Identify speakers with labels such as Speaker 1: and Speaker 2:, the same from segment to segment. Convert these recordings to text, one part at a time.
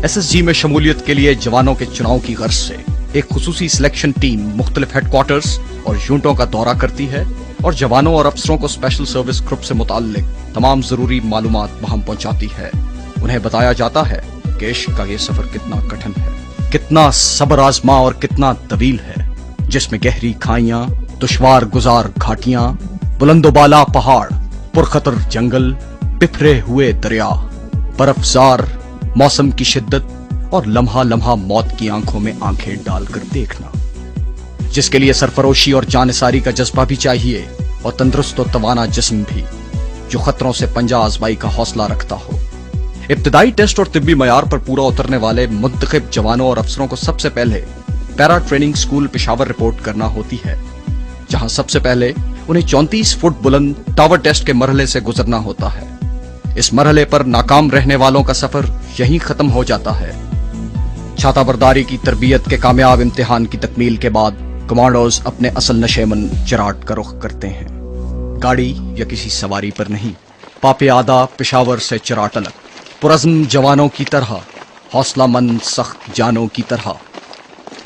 Speaker 1: SSG में शमूलियत के लिए जवानों के चुनाव की गर्ज से एक खुसूसी सिलेक्शन टीम मुख्तलिफ हेडक्वार्टर्स और यूनिटों का दौरा करती है और जवानों और अफसरों को स्पेशल सर्विस ग्रुप से मुताल्लिक तमाम जरूरी मालूमात वहां पहुंचाती है। उन्हें बताया जाता है कि इश्क का ये सफर कितना कठिन है, कितना सब्र आजमा और कितना तवील है, जिसमें गहरी खाइयां, दुश्वार गुजार घाटियां, बुलंदोबाला पहाड़, पुरखतर जंगल, बिखरे हुए दरिया, बर्फजार मौसम की शिद्दत और लम्हा लम्हा मौत की आंखों में आंखें डालकर देखना, जिसके लिए सरफरोशी और जानिसारी का जज्बा भी चाहिए और तंदुरुस्त और तवाना जिस्म भी, जो खतरों से पंजा आजमाई का हौसला रखता हो। इब्तदाई टेस्ट और तिब्बी मयार पर पूरा उतरने वाले मुंतखब जवानों और अफसरों को सबसे पहले para training school Peshawar report करना होती है, जहां सबसे पहले उन्हें 34 फुट बुलंद टावर टेस्ट के मरहले से गुजरना होता है। इस मरहले पर नाकाम रहने वालों का सफर यहीं खत्म हो जाता है। छाता बरदारी की तरबियत के कामयाब इम्तिहान की तकमील के बाद कमांडोज अपने असल नशेमन चराट का रुख करते हैं। गाड़ी या किसी सवारी पर नहीं, पापे आदा पेशावर से चराट अलग, पुरज़्म जवानों की तरह, हौसलामंद सख्त जानों की तरह।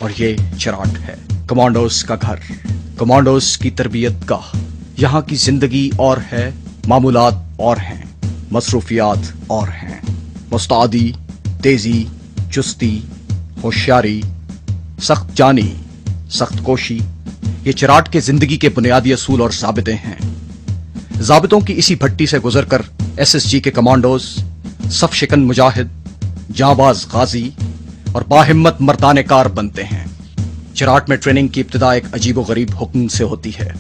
Speaker 1: और ये चराट है कमांडोज का घर, कमांडोज की तरबियत गाह। यहाँ की जिंदगी और है, मामूलात और हैं, मसरूफियात और हैं। मुस्तादी, तेजी, चुस्ती, होशियारी, सख्त जानी, सख्त कोशी, ये चराट के जिंदगी के बुनियादी असूल और ज़ाबिते हैं। ज़ाबितों की इसी भट्टी से गुजरकर SSG के कमांडोज सफ शिकन मुजाहिद, जांबाज गाजी और बाहिम्मत मर्दाने कार बनते हैं। चराट में ट्रेनिंग की इब्तिदा एक अजीबो गरीब हुक्म से होती है।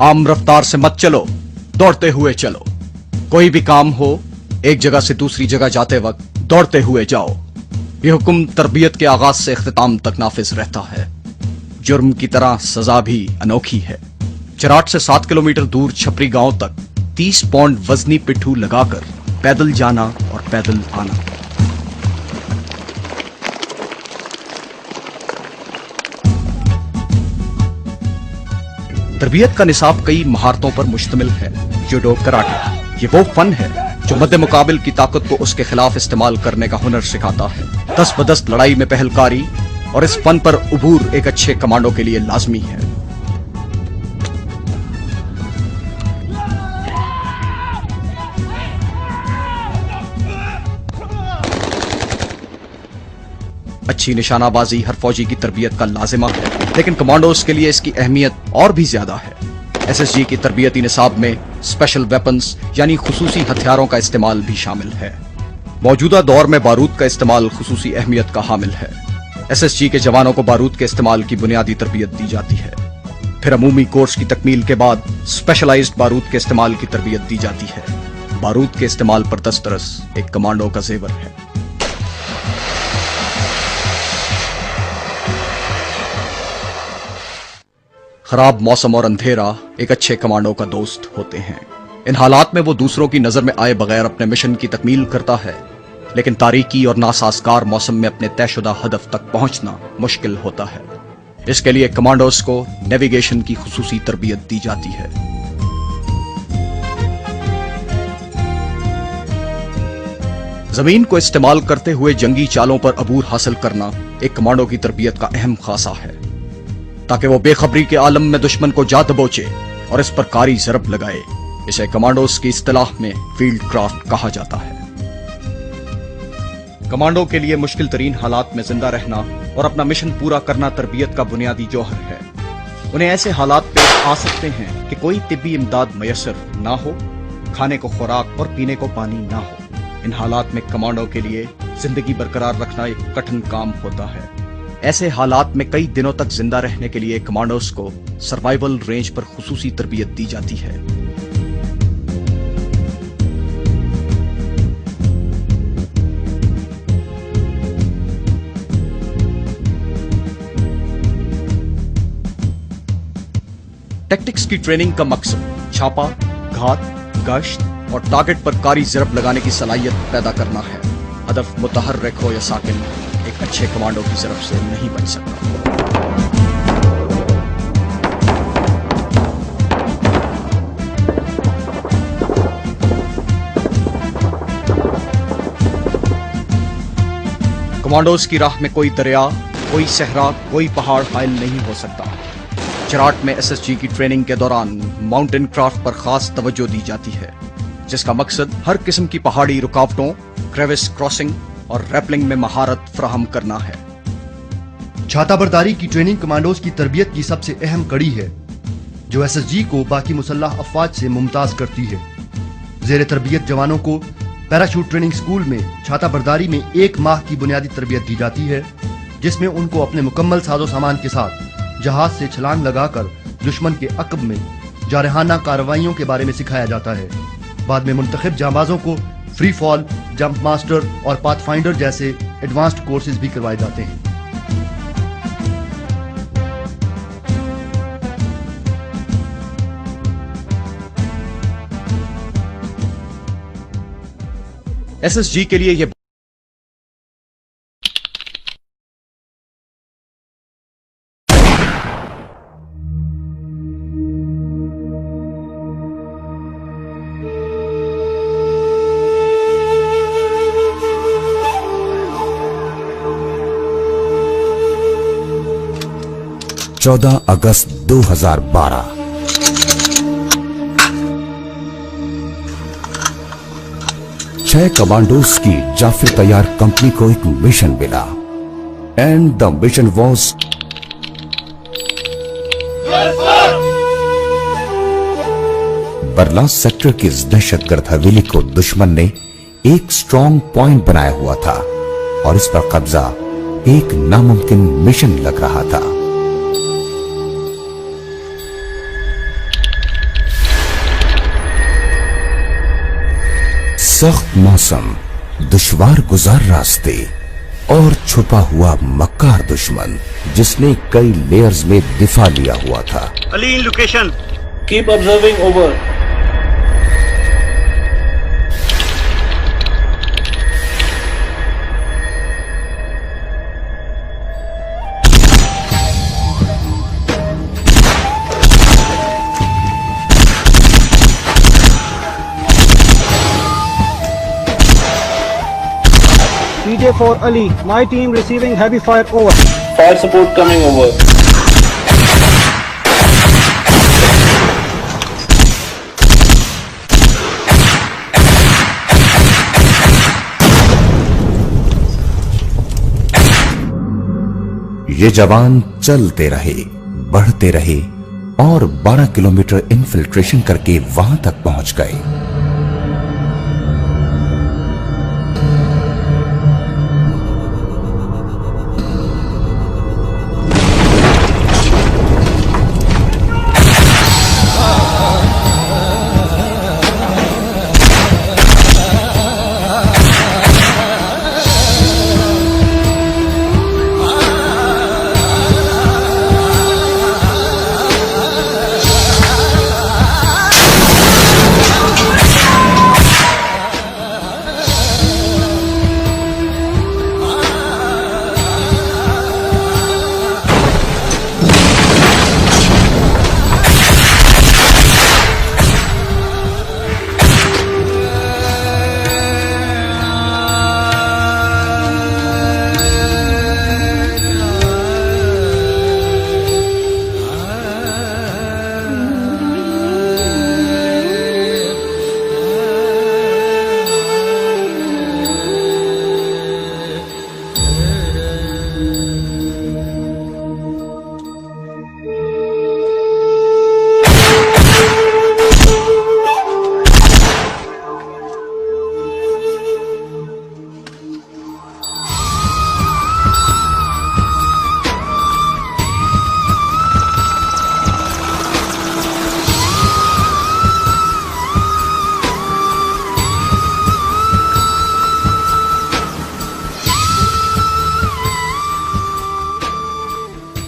Speaker 1: आम रफ्तार से मत चलो, दौड़ते हुए चलो। कोई भी काम हो, एक जगह से दूसरी जगह जाते वक्त दौड़ते हुए जाओ। यह हुक्म तरबियत के आगाज से इख्तिताम तक नाफिज रहता है। जुर्म की तरह सजा भी अनोखी है। चराट से 7 किलोमीटर दूर छपरी गांव तक 30 पौंड वजनी पिट्ठू लगाकर पैदल जाना और पैदल आना। तरबियत का निसाब कई महारतों पर मुश्तमिल है। जूडो, कराटे, ये वो फन है जो मद्दे मुकाबिल की ताकत को उसके खिलाफ इस्तेमाल करने का हुनर सिखाता है। दस्त बदस्त लड़ाई में पहलकारी और इस फन पर उबूर एक अच्छे कमांडो के लिए लाजमी है। अच्छी निशानाबाजी हर फौजी की तरबियत का लाजिमा है, लेकिन कमांडोज के लिए इसकी अहमियत और भी ज्यादा है। SSG की तरबियती निसाब में स्पेशल वेपन्स यानी खुसूसी हथियारों का इस्तेमाल भी शामिल है। मौजूदा दौर में बारूद का इस्तेमाल खुसूसी अहमियत का हामिल है। SSG के जवानों को बारूद के इस्तेमाल की बुनियादी तरबियत दी जाती है। फिर अमूमी कोर्स की तकमील के बाद स्पेशलाइज्ड बारूद के इस्तेमाल की तरबियत दी जाती है। बारूद के इस्तेमाल पर दस्तरस एक कमांडो का जेवर है। खराब मौसम और अंधेरा एक अच्छे कमांडो का दोस्त होते हैं। इन हालात में वो दूसरों की नजर में आए बगैर अपने मिशन की तकमील करता है, लेकिन तारीकी और नासाजगार मौसम में अपने तयशुदा हदफ तक पहुंचना मुश्किल होता है। इसके लिए कमांडोज को नेविगेशन की खुसूसी तरबियत दी जाती है। जमीन को इस्तेमाल करते हुए जंगी चालों पर अबूर हासिल करना एक कमांडो की तरबियत का अहम खासा है, ताकि वो बेखबरी के आलम में दुश्मन को जा दबोचे और इस पर कारी ज़रब लगाए। इसे कमांडोज की इस्तिलाह में फील्ड क्राफ्ट कहा जाता है। कमांडो के लिए मुश्किल तरीन हालात में जिंदा रहना और अपना मिशन पूरा करना तरबियत का बुनियादी जौहर है। उन्हें ऐसे हालात पेश आ सकते हैं कि कोई तिब्बी इमदाद मयसर ना हो, खाने को खुराक और पीने को पानी ना हो। इन हालात में कमांडो के लिए जिंदगी बरकरार रखना एक कठिन काम होता है। ऐसे हालात में कई दिनों तक जिंदा रहने के लिए कमांडोज को सर्वाइवल रेंज पर खुसूसी तरबियत दी जाती है। टेक्टिक्स की ट्रेनिंग का मकसद छापा, घात, गश्त और टारगेट पर कारी ज़रब लगाने की सलाहियत पैदा करना है। हदफ मुतहर्रिक हो या साकिन, एक अच्छे कमांडो की ज़रब से नहीं बच सकता। कमांडोज की राह में कोई दरिया, कोई सहरा, कोई पहाड़ हायल नहीं हो सकता। चराट में एसएसजी की ट्रेनिंग के दौरान माउंटेन क्राफ्ट पर खास तवज्जो दी जाती है, जिसका मकसद हर किस्म की पहाड़ी रुकावटों, क्रेविस क्रॉसिंग और रैपलिंग में महारत फराहम करना है।
Speaker 2: छाता बरदारी की ट्रेनिंग कमांडोज की तरबियत की सबसे अहम कड़ी है, जो एसएसजी को बाकी मुसल्लह अफवाज से मुमताज करती है। जेर तरबियत जवानों को पैराशूट ट्रेनिंग स्कूल में छाता बरदारी में 1 माह की बुनियादी तरबियत दी जाती है, जिसमें उनको अपने मुकम्मल साजो सामान के साथ जहाज से छलांग लगाकर दुश्मन के अकब में जारहाना कार्रवाइयों के बारे में सिखाया जाता है। बाद में मुंतखब जांबाजों को फ्री फॉल, जंप मास्टर और पाथफाइंडर जैसे एडवांस्ड कोर्सेज भी करवाए जाते हैं।
Speaker 1: एसएसजी के लिए यह
Speaker 3: चौदह अगस्त 2012 6 कमांडोज की जाफर तैयार कंपनी को एक मिशन मिला and the mission was Barla sector की इस दहशतगर्द हवेली को दुश्मन ने एक स्ट्रॉन्ग पॉइंट बनाया हुआ था और इस पर कब्जा एक नामुमकिन मिशन लग रहा था। सख्त मौसम, दुश्वार गुजार रास्ते और छुपा हुआ मक्कार दुश्मन जिसने कई लेयर्स में दिफा लिया हुआ था।
Speaker 4: Ali in location, keep observing, over.
Speaker 5: PJ4 Ali, my team receiving heavy fire, over.
Speaker 4: Fire support coming over.
Speaker 3: ये जवान चलते रहे, बढ़ते रहे और 12 किलोमीटर इन्फिल्ट्रेशन करके वहां तक पहुंच गए।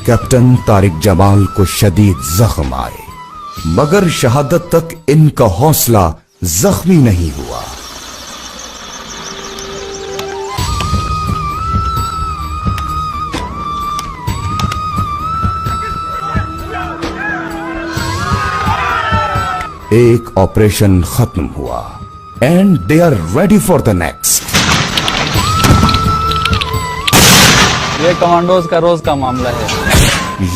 Speaker 3: कैप्टन तारिक जमाल को शदीद जख्म आए, मगर शहादत तक इनका हौसला जख्मी नहीं हुआ। एक ऑपरेशन खत्म हुआ and they are ready for the next.
Speaker 6: یہ کمانڈوز کا روز کا معاملہ ہے.
Speaker 3: یہ